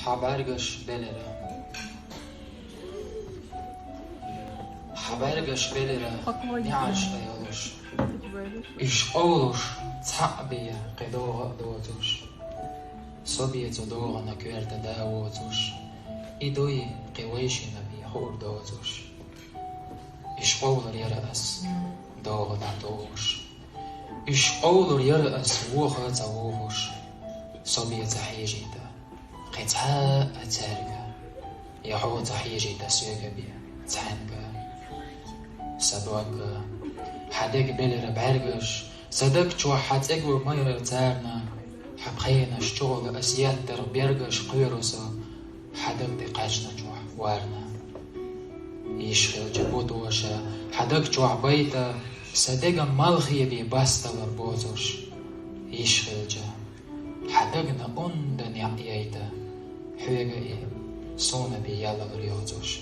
Habergash belera. Habergash belera. Niash bayolush. Ish olush. Tabia qedoga dotush. Sobie zodoga na kwerta dawotush. Idoi qeweshi nabi hor dotush. Ish olur yara as. Doga da dotush. Ish olur yara as woha zawohush. Sobie zahijita. قطعة أتارجة يعود تحيجي تسويق بيا تحنجة صدوق حدك بيل ربعرجش صدق شو حتى ما يرتارنا حبخينا الشغل أسياد تربيرجش قيروسا حدك دقاشنا جوا وارنا يشغل جبوتو وشا حدك جوا بيتا صدق مالخي بي باستا وربوتوش يشغل جا حدقنا أندن يعيدا حوغي صونا بي يالا غريوزوش